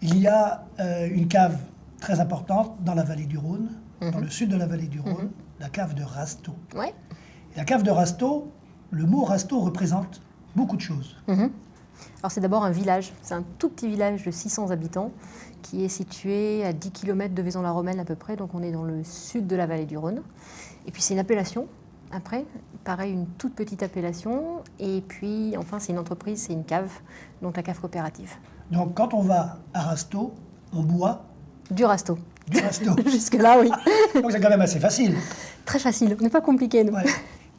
Il y a une cave très importante dans la vallée du Rhône, dans le sud de la vallée du Rhône, la cave de Rasteau. Ouais. Et la cave de Rasteau, le mot Rasteau représente beaucoup de choses. Alors c'est d'abord un village, c'est un tout petit village de 600 habitants qui est situé à 10 km de Vaison-la-Romaine à peu près, donc on est dans le sud de la vallée du Rhône. Et puis c'est une appellation, après, pareil, une toute petite appellation, et puis enfin c'est une entreprise, c'est une cave, donc la cave coopérative. Donc quand on va à Rasteau, on boit Du Rasteau. du Rasteau. Jusque-là, oui. Donc c'est quand même assez facile. Très facile, on n'est pas compliqué, nous. Ouais.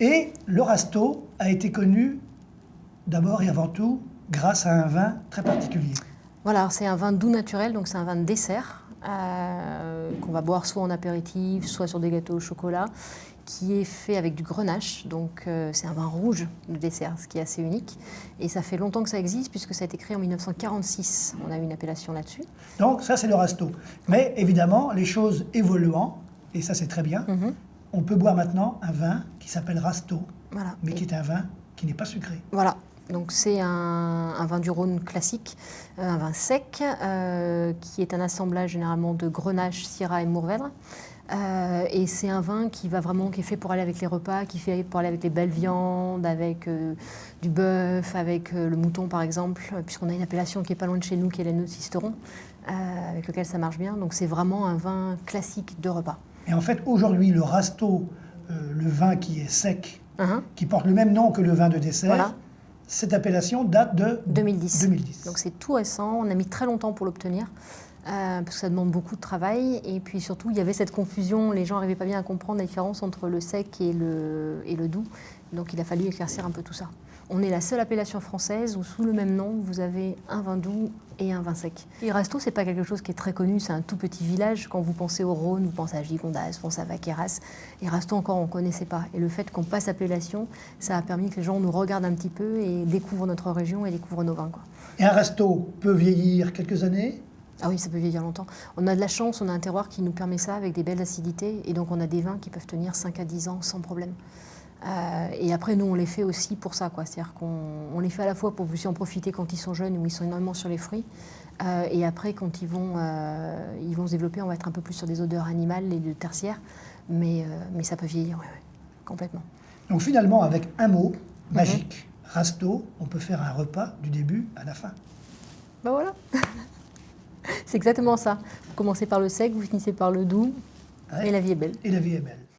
Et le Rasteau a été connu d'abord et avant tout grâce à un vin très particulier. Voilà, c'est un vin doux naturel, donc c'est un vin de dessert qu'on va boire soit en apéritif, soit sur des gâteaux au chocolat, qui est fait avec du grenache. Donc c'est un vin rouge de dessert, ce qui est assez unique. Et ça fait longtemps que ça existe, puisque ça a été créé en 1946. On a eu une appellation là-dessus. Donc ça c'est le Rasteau. Mais évidemment, les choses évoluant, et ça c'est très bien, on peut boire maintenant un vin qui s'appelle Rasteau, Voilà. mais qui est un vin qui n'est pas sucré. Voilà, donc c'est un vin du Rhône classique, un vin sec, qui est un assemblage généralement de grenache, syrah et mourvèdre. Et c'est un vin qui est fait pour aller avec les repas, qui est fait pour aller avec les belles viandes, avec du bœuf, avec le mouton par exemple, puisqu'on a une appellation qui est pas loin de chez nous, qui est l'agneau de Sisteron, avec lequel ça marche bien. Donc c'est vraiment un vin classique de repas. Et en fait, aujourd'hui, le Rasteau, le vin qui est sec, Uh-huh. qui porte le même nom que le vin de dessert, Voilà. cette appellation date de 2010. Donc c'est tout récent, on a mis très longtemps pour l'obtenir, parce que ça demande beaucoup de travail. Et puis surtout, il y avait cette confusion, les gens n'arrivaient pas bien à comprendre la différence entre le sec et le doux. Donc il a fallu éclaircir un peu tout ça. On est la seule appellation française où sous le même nom, vous avez un vin doux et un vin sec. Et Rasteau, c'est pas quelque chose qui est très connu, c'est un tout petit village. Quand vous pensez au Rhône, vous pensez à Gigondas, vous pensez à Vaqueras. Et Rasteau, encore, on ne connaissait pas. Et le fait qu'on passe appellation, ça a permis que les gens nous regardent un petit peu et découvrent notre région et découvrent nos vins, quoi. Et un Rasteau peut vieillir quelques années. Ah oui, ça peut vieillir longtemps. On a de la chance, on a un terroir qui nous permet ça avec des belles acidités. Et donc on a des vins qui peuvent tenir 5 à 10 ans sans problème. Et après, nous, on les fait aussi pour ça, quoi. C'est-à-dire qu'on les fait à la fois pour aussi en profiter quand ils sont jeunes, où ils sont énormément sur les fruits. Et après, quand ils vont se développer, on va être un peu plus sur des odeurs animales et de tertiaires. Mais ça peut vieillir, ouais, complètement. Donc finalement, avec un mot magique, Rasteau, on peut faire un repas du début à la fin. Ben voilà. C'est exactement ça. Vous commencez par le sec, vous finissez par le doux, Ouais. et la vie est belle. Et la vie est belle.